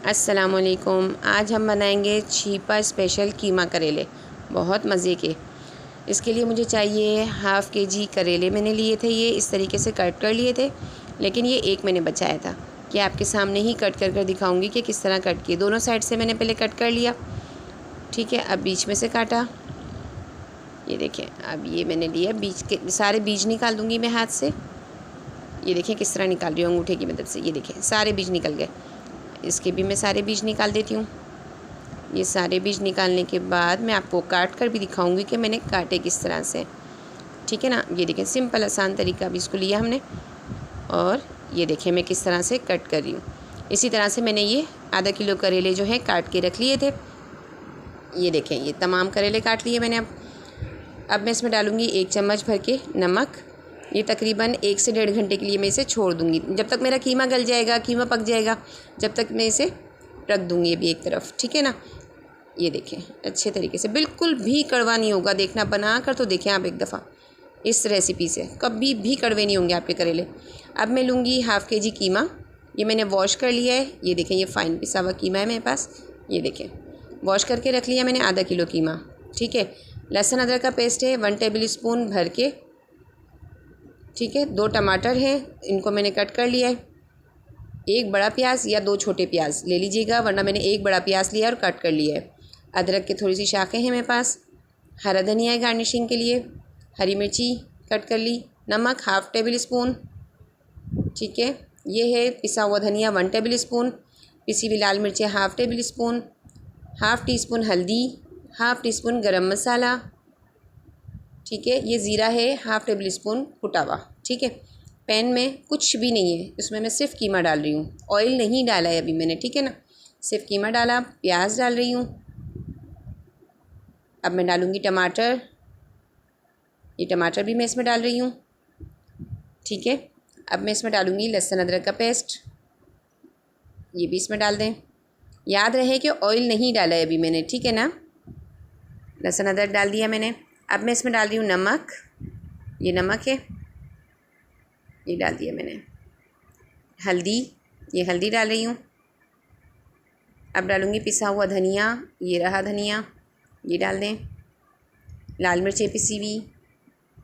अस्सलामुअलैकुम। आज हम बनाएंगे छीपा स्पेशल कीमा करेले, बहुत मज़े के। इसके लिए मुझे चाहिए हाफ़ kg करेले। मैंने लिए थे, ये इस तरीके से कट कर लिए थे, लेकिन ये एक मैंने बचाया था कि आपके सामने ही कट कर दिखाऊंगी कि किस तरह कट किए। दोनों साइड से मैंने पहले कट कर लिया, ठीक है। अब बीच में से काटा, ये देखें। अब ये मैंने लिया, बीच के सारे बीज निकाल दूँगी मैं हाथ से। ये देखें किस तरह निकाल रही हूँ अंगूठे की मदद से। ये देखें सारे बीज निकल गए। इसके भी मैं सारे बीज निकाल देती हूँ। ये सारे बीज निकालने के बाद मैं आपको काट कर भी दिखाऊंगी कि मैंने काटे किस तरह से, ठीक है ना। ये देखें सिंपल आसान तरीका भी इसको लिया हमने, और ये देखें मैं किस तरह से कट कर रही हूँ। इसी तरह से मैंने ये आधा किलो करेले जो हैं काट के रख लिए थे। ये देखें ये तमाम करेले काट लिए मैंने। अब मैं इसमें डालूँगी 1 चम्मच भर के नमक। ये तकरीबन 1 से 1.5 घंटे के लिए मैं इसे छोड़ दूँगी, जब तक मेरा कीमा गल जाएगा, कीमा पक जाएगा, जब तक मैं इसे रख दूँगी अभी एक तरफ, ठीक है ना। ये देखें अच्छे तरीके से, बिल्कुल भी कड़वा नहीं होगा। देखना बना कर तो देखें आप एक दफ़ा, इस रेसिपी से कभी भी कड़वे नहीं होंगे आपके करेले। अब मैं लूँगी हाफ़ kg कीमा। ये मैंने वॉश कर लिया है। ये देखें ये फ़ाइन पिसा हुआ कीमा है मेरे पास। ये देखें वॉश करके रख लिया मैंने आधा किलो कीमा, ठीक है। लहसुन अदरक का पेस्ट है 1 टेबल स्पून भर के, ठीक है। 2 टमाटर हैं, इनको मैंने कट कर लिया है। 1 बड़ा प्याज या 2 छोटे प्याज ले लीजिएगा, वरना मैंने 1 बड़ा प्याज लिया और कट कर लिया है। अदरक की थोड़ी सी शाखें हैं मेरे पास। हरा धनिया है गार्निशिंग के लिए। हरी मिर्ची कट कर ली। नमक हाफ़ टेबल स्पून, ठीक है। ये है पिसा हुआ धनिया 1 टेबल स्पून। पिसी हुई लाल मिर्चें half table spoon. Half tea spoon हल्दी, हाफ़ टी स्पून गरम मसाला, ठीक है। ये ज़ीरा है हाफ़ टेबल स्पून कुटा हुआ, ठीक है। पैन में कुछ भी नहीं है, इसमें मैं सिर्फ कीमा डाल रही हूँ। ऑयल नहीं डाला है अभी मैंने, ठीक है ना। सिर्फ कीमा डाला, प्याज डाल रही हूँ। अब मैं डालूँगी टमाटर। ये टमाटर भी मैं इसमें डाल रही हूँ, ठीक है। अब मैं इसमें डालूँगी लहसुन अदरक का पेस्ट। ये भी इसमें डाल दें। याद रहे कि ऑयल नहीं डाला है अभी मैंने, ठीक है ना। लहसुन अदरक डाल दिया मैंने। अब मैं इसमें डाल रही हूँ नमक। ये नमक है, ये डाल दिया मैंने। हल्दी, ये हल्दी डाल रही हूँ। अब डालूँगी पिसा हुआ धनिया। ये रहा धनिया, ये डाल दें। लाल मिर्चें पिसी हुई,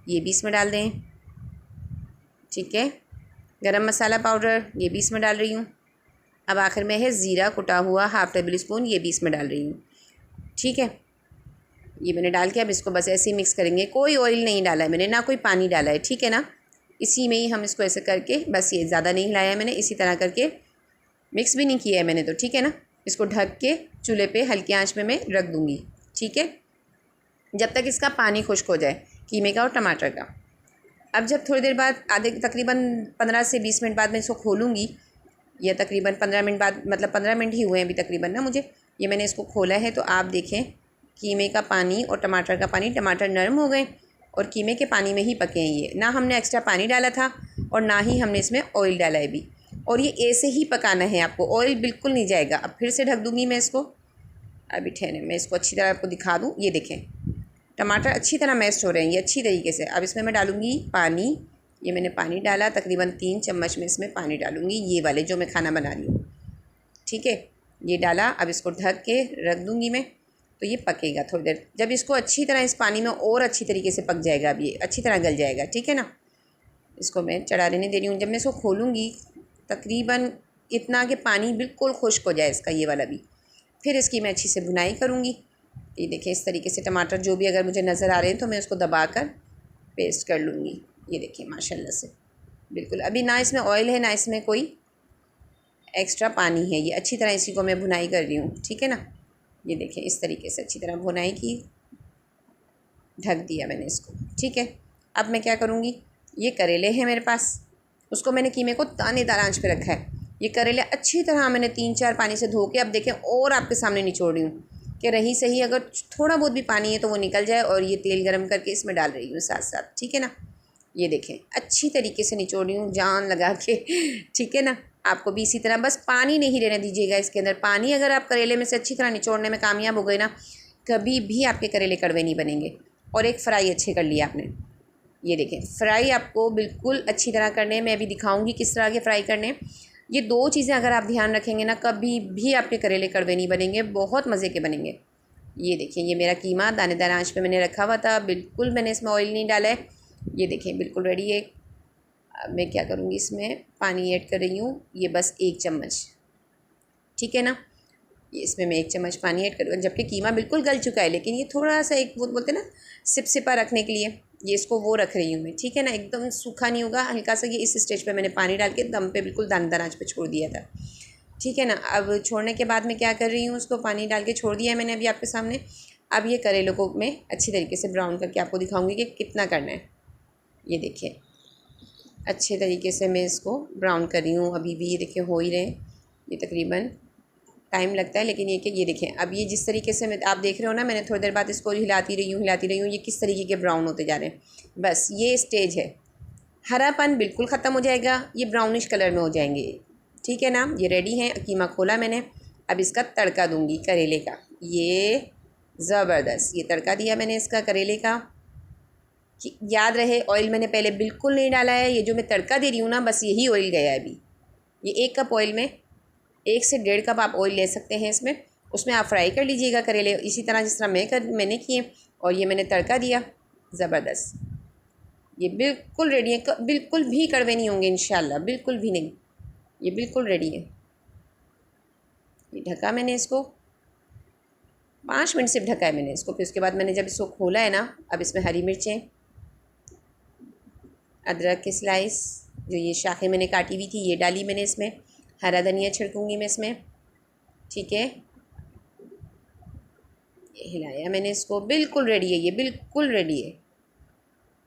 ये भी इसमें डाल दें, ठीक है। गरम मसाला पाउडर, ये भी इसमें डाल रही हूँ। अब आखिर में है ज़ीरा कुटा हुआ हाफ़ टेबल स्पून, ये भी इसमें डाल रही हूँ, ठीक है। ये मैंने डाल के अब इसको बस ऐसे ही मिक्स करेंगे। कोई ऑयल नहीं डाला है मैंने, ना कोई पानी डाला है, ठीक है ना। इसी में ही हम इसको ऐसे करके, बस ये ज़्यादा नहीं हिलाया है मैंने, इसी तरह करके मिक्स भी नहीं किया है मैंने तो, ठीक है ना। इसको ढक के चूल्हे पे हल्की आंच में मैं रख दूँगी, ठीक है, जब तक इसका पानी खुश्क हो जाए कीमे का और टमाटर का। अब जब थोड़ी देर बाद, आधे तकरीबन 15 से 20 मिनट बाद मैं इसको खोलूँगी, या तकरीबन 15 मिनट बाद, मतलब 15 मिनट ही हुए हैं अभी तकरीबन ना मुझे। ये मैंने इसको खोला है तो आप देखें कीमे का पानी और टमाटर का पानी, टमाटर नरम हो गए और कीमे के पानी में ही पके हैं ये। ना हमने एक्स्ट्रा पानी डाला था और ना ही हमने इसमें ऑयल डाला है अभी। और ये ऐसे ही पकाना है आपको, ऑयल बिल्कुल नहीं जाएगा। अब फिर से ढक दूँगी मैं इसको। अभी ठहरे मैं इसको अच्छी तरह आपको दिखा दूँ। ये देखें टमाटर अच्छी तरह मैश हो रहे हैं ये अच्छी तरीके से। अब इसमें मैं डालूँगी पानी। ये मैंने पानी डाला, तकरीबन 3 चम्मच में इसमें पानी डालूँगी, ये वाले जो मैं खाना बना रही हूँ, ठीक है। ये डाला, अब इसको ढक के रख दूँगी मैं, तो ये पकेगा थोड़ी देर। जब इसको अच्छी तरह इस पानी में और अच्छी तरीके से पक जाएगा, अब ये अच्छी तरह गल जाएगा, ठीक है ना। इसको मैं चढ़ा नहीं दे रही हूँ। जब मैं इसको खोलूँगी तकरीबन इतना कि पानी बिल्कुल खुश्क हो जाए इसका, ये वाला भी, फिर इसकी मैं अच्छी से भुनाई करूँगी। ये देखें इस तरीके से टमाटर जो भी अगर मुझे नज़र आ रहे हैं तो मैं उसको दबा कर पेस्ट कर लूँगी। ये देखिए माशाल्लाह से बिल्कुल, अभी ना इसमें ऑयल है ना इसमें कोई एक्स्ट्रा पानी है। ये अच्छी तरह इसी को मैं भुनाई कर रही हूँ, ठीक है ना। ये देखें इस तरीके से अच्छी तरह भुनाई की, ढक दिया मैंने इसको, ठीक है। अब मैं क्या करूँगी, ये करेले हैं मेरे पास, उसको मैंने कीमे को दानेदार आंच पे रखा है। ये करेले अच्छी तरह मैंने 3-4 पानी से धो के, अब देखें और आपके सामने निचोड़ रही हूँ कि रही सही अगर थोड़ा बहुत भी पानी है तो वो निकल जाए। और ये तेल गरम करके इसमें डाल रही हूँ साथ साथ, ठीक है ना। ये देखें अच्छी तरीके से निचोड़ रही हूँ जान लगा के, ठीक है ना। आपको भी इसी तरह, बस पानी नहीं रहने दीजिएगा इसके अंदर। पानी अगर आप करेले में से अच्छी तरह निचोड़ने में कामयाब हो गए ना, कभी भी आपके करेले कड़वे नहीं बनेंगे। और एक फ्राई अच्छे कर लिया आपने। ये देखें फ्राई आपको बिल्कुल अच्छी तरह करने, मैं अभी दिखाऊंगी किस तरह के फ्राई करने। ये 2 चीज़ें अगर आप ध्यान रखेंगे ना, कभी भी आपके करेले कड़वे नहीं बनेंगे, बहुत मज़े के बनेंगे। ये देखिए, ये मेरा कीमा दानेदार आंच पे मैंने रखा हुआ था, बिल्कुल मैंने इसमें ऑयल नहीं डाला है। ये देखिए बिल्कुल रेडी है। अब मैं क्या करूँगी, इसमें पानी ऐड कर रही हूँ, ये बस 1 चम्मच, ठीक है ना। ये इसमें मैं 1 चम्मच पानी ऐड कर, जबकि कीमा बिल्कुल गल चुका है, लेकिन ये थोड़ा सा एक वो बोलते हैं ना सिपसिपा रखने के लिए, ये इसको वो रख रही हूँ मैं, ठीक है ना। एकदम सूखा नहीं होगा, हल्का सा ये इस स्टेज पे मैंने पानी डाल के दम पे बिल्कुल दानेदार आंच पे छोड़ दिया था, ठीक है ना। अब छोड़ने के बाद मैं क्या कर रही हूँ, उसको पानी डाल के छोड़ दिया है मैंने अभी आपके सामने। अब ये करेलों को मैं अच्छी तरीके से ब्राउन करके आपको दिखाऊँगी कि कितना करना है। ये देखिए अच्छे तरीके से मैं इसको ब्राउन कर रही हूँ, अभी भी ये देखिए हो ही रहे हैं। ये तकरीबन टाइम लगता है, लेकिन ये देखें अब ये जिस तरीके से मैं आप देख रहे हो ना, मैंने थोड़ी देर बाद इसको हिलाती रही हूँ, ये किस तरीके के ब्राउन होते जा रहे हैं। बस ये स्टेज है, हरापन बिल्कुल ख़त्म हो जाएगा, ये ब्राउनिश कलर में हो जाएंगे, ठीक है ना। ये रेडी है, कीमा खोला मैंने, अब इसका तड़का दूँगी करेले का। ये ज़बरदस्त ये तड़का दिया मैंने इसका करेले का। याद रहे ऑयल मैंने पहले बिल्कुल नहीं डाला है, ये जो मैं तड़का दे रही हूँ ना, बस यही ऑयल गया है अभी। ये 1 कप ऑयल में 1 से 1.5 कप आप ऑयल ले सकते हैं इसमें, उसमें आप फ्राई कर लीजिएगा करेले इसी तरह जिस तरह मैंने किए, और ये मैंने तड़का दिया। ज़बरदस्त ये बिल्कुल रेडी है, बिल्कुल भी कड़वे नहीं होंगे इंशाल्लाह, बिल्कुल भी नहीं, ये बिल्कुल रेडी है। ये ढका मैंने इसको, 5 मिनट सिर्फ ढका है मैंने इसको। फिर उसके बाद मैंने जब इसको खोला है ना, अब इसमें हरी मिर्चें, अदरक के स्लाइस, जो ये शाखें मैंने काटी हुई थी ये डाली मैंने इसमें, हरा धनिया छिड़कूँगी मैं इसमें, ठीक है। ये हिलाया मैंने इसको, बिल्कुल रेडी है, ये बिल्कुल रेडी है,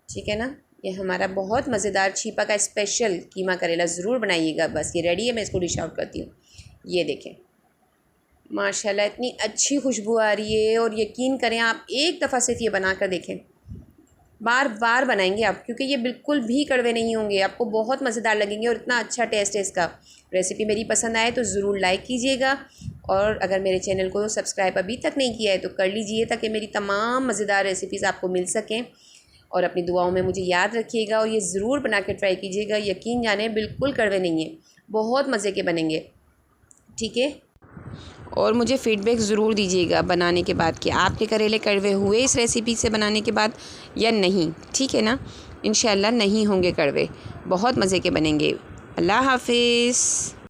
ठीक है ना। ये हमारा बहुत मज़ेदार छीपा का स्पेशल कीमा करेला ज़रूर बनाइएगा। बस ये रेडी है, मैं इसको डिश आउट करती हूँ। ये देखें माशाल्लाह इतनी अच्छी खुशबू आ रही है, और यकीन करें आप एक दफ़ा सिर्फ ये बना कर देखें, बार बार बनाएंगे आप, क्योंकि ये बिल्कुल भी कड़वे नहीं होंगे, आपको बहुत मज़ेदार लगेंगे और इतना अच्छा टेस्ट है इसका। रेसिपी मेरी पसंद आए तो ज़रूर लाइक कीजिएगा, और अगर मेरे चैनल को सब्सक्राइब अभी तक नहीं किया है तो कर लीजिए, ताकि मेरी तमाम मज़ेदार रेसिपीज़ आपको मिल सकें। और अपनी दुआओं में मुझे याद रखिएगा, और ये ज़रूर बना के ट्राई कीजिएगा, यकीन जाने बिल्कुल कड़वे नहीं हैं, बहुत मज़े के बनेंगे, ठीक है। और मुझे फ़ीडबैक ज़रूर दीजिएगा बनाने के बाद कि आपके करेले कड़वे हुए इस रेसिपी से बनाने के बाद या नहीं, ठीक है ना। इंशाल्लाह नहीं होंगे कड़वे, बहुत मज़े के बनेंगे। अल्लाह हाफ़िज़।